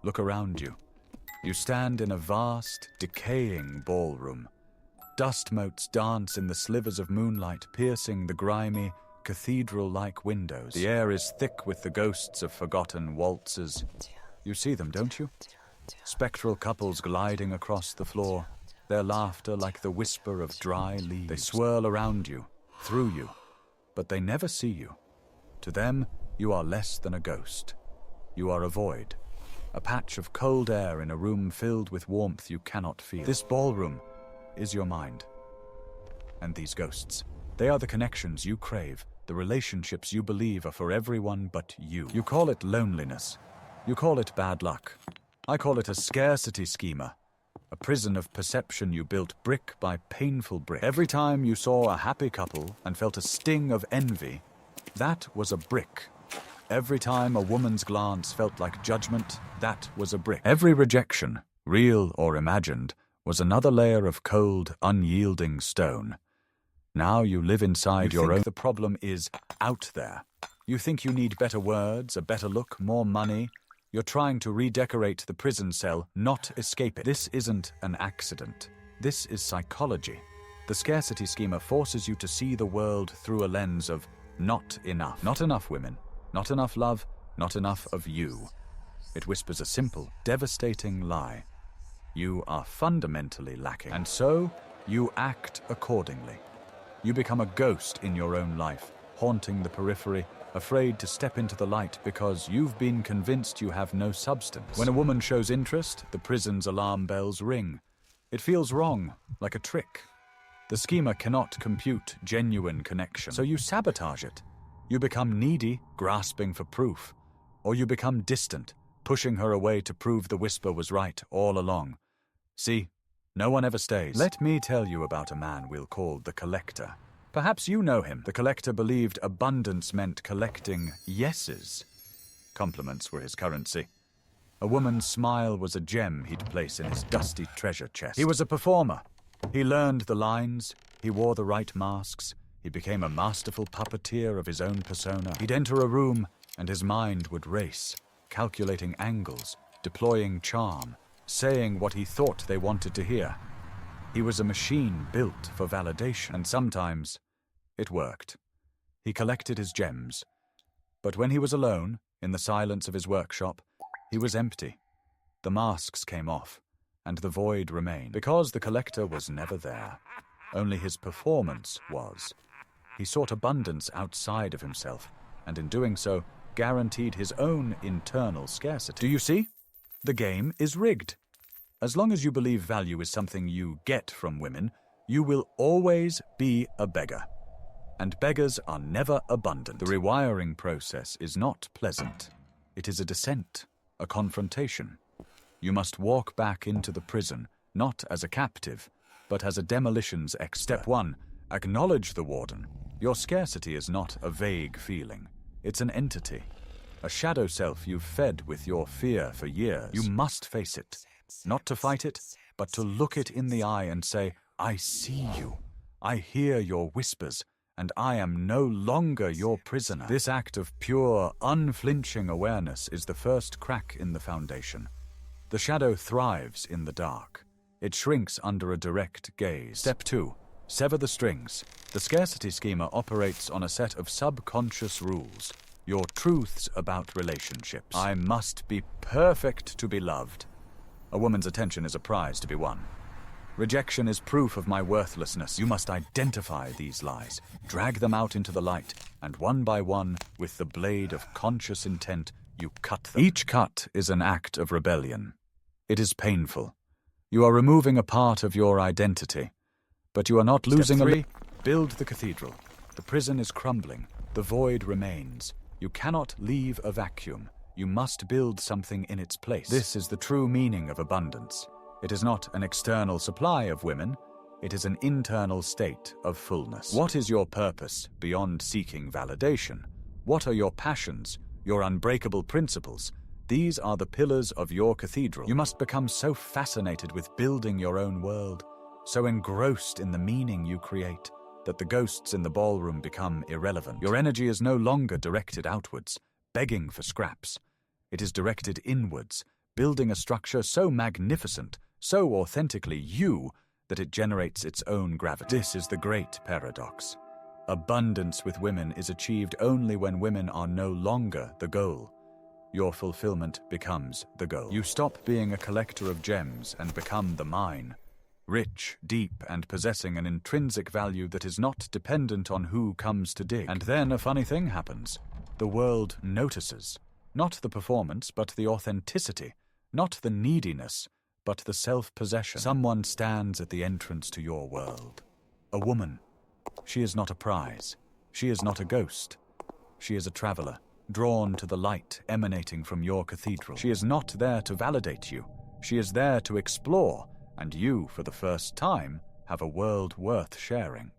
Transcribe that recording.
Look around you. You stand in a vast, decaying ballroom. Dust motes dance in the slivers of moonlight, piercing the grimy, cathedral-like windows. The air is thick with the ghosts of forgotten waltzes. You see them, don't you? Spectral couples gliding across the floor, their laughter like the whisper of dry leaves. They swirl around you, through you, but they never see you. To them, you are less than a ghost. You are a void, a patch of cold air in a room filled with warmth you cannot feel. This ballroom is your mind. And these ghosts, they are the connections you crave, the relationships you believe are for everyone but you. You call it loneliness. You call it bad luck. I call it a scarcity schema, a prison of perception you built brick by painful brick. Every time you saw a happy couple and felt a sting of envy, that was a brick. Every time a woman's glance felt like judgment, that was a brick. Every rejection, real or imagined, was another layer of cold, unyielding stone. Now you live inside your own. The problem is out there. You think you need better words, a better look, more money. You're trying to redecorate the prison cell, not escape it. This isn't an accident. This is psychology. The scarcity schema forces you to see the world through a lens of not enough. Not enough women, not enough love, not enough of you. It whispers a simple, devastating lie. You are fundamentally lacking. And so, you act accordingly. You become a ghost in your own life, haunting the periphery, afraid to step into the light because you've been convinced you have no substance. When a woman shows interest, the prison's alarm bells ring. It feels wrong, like a trick. The schema cannot compute genuine connection, so you sabotage it. You become needy, grasping for proof. Or you become distant, pushing her away to prove the whisper was right all along. See, no one ever stays. Let me tell you about a man we'll call the Collector. Perhaps you know him. The Collector believed abundance meant collecting yeses. Compliments were his currency. A woman's smile was a gem he'd place in his dusty treasure chest. He was a performer. He learned the lines. He wore the right masks. He became a masterful puppeteer of his own persona. He'd enter a room, and his mind would race, calculating angles, deploying charm, saying what he thought they wanted to hear. He was a machine built for validation, and sometimes it worked. He collected his gems. But when he was alone, in the silence of his workshop, he was empty. The masks came off, and the void remained. Because the Collector was never there, only his performance was. He sought abundance outside of himself, and in doing so, guaranteed his own internal scarcity. Do you see? The game is rigged. As long as you believe value is something you get from women, you will always be a beggar. And beggars are never abundant. The rewiring process is not pleasant. It is a descent, a confrontation. You must walk back into the prison, not as a captive, but as a demolitions ex. Step 1. Acknowledge the warden. Your scarcity is not a vague feeling. It's an entity. A shadow self you've fed with your fear for years. You must face it. Not to fight it, but to look it in the eye and say, I see you. I hear your whispers, and I am no longer your prisoner. This act of pure, unflinching awareness is the first crack in the foundation. The shadow thrives in the dark. It shrinks under a direct gaze. Step 2. Sever the strings. The scarcity schema operates on a set of subconscious rules. Your truths about relationships. I must be perfect to be loved. A woman's attention is a prize to be won. Rejection is proof of my worthlessness. You must identify these lies, drag them out into the light, and one by one, with the blade of conscious intent, you cut them. Each cut is an act of rebellion. It is painful. You are removing a part of your identity. But you are not losing. Step 3. Build the cathedral. The prison is crumbling. The void remains. You cannot leave a vacuum. You must build something in its place. This is the true meaning of abundance. It is not an external supply of women. It is an internal state of fullness. What is your purpose beyond seeking validation? What are your passions, your unbreakable principles? These are the pillars of your cathedral. You must become so fascinated with building your own world, so engrossed in the meaning you create, that the ghosts in the ballroom become irrelevant. Your energy is no longer directed outwards, begging for scraps. It is directed inwards, building a structure so magnificent, so authentically you, that it generates its own gravity. This is the great paradox. Abundance with women is achieved only when women are no longer the goal. Your fulfillment becomes the goal. You stop being a collector of gems and become the mine. Rich, deep, and possessing an intrinsic value that is not dependent on who comes to dig. And then a funny thing happens. The world notices. Not the performance, but the authenticity. Not the neediness, but the self-possession. Someone stands at the entrance to your world. A woman. She is not a prize. She is not a ghost. She is a traveler, drawn to the light emanating from your cathedral. She is not there to validate you. She is there to explore, and you, for the first time, have a world worth sharing.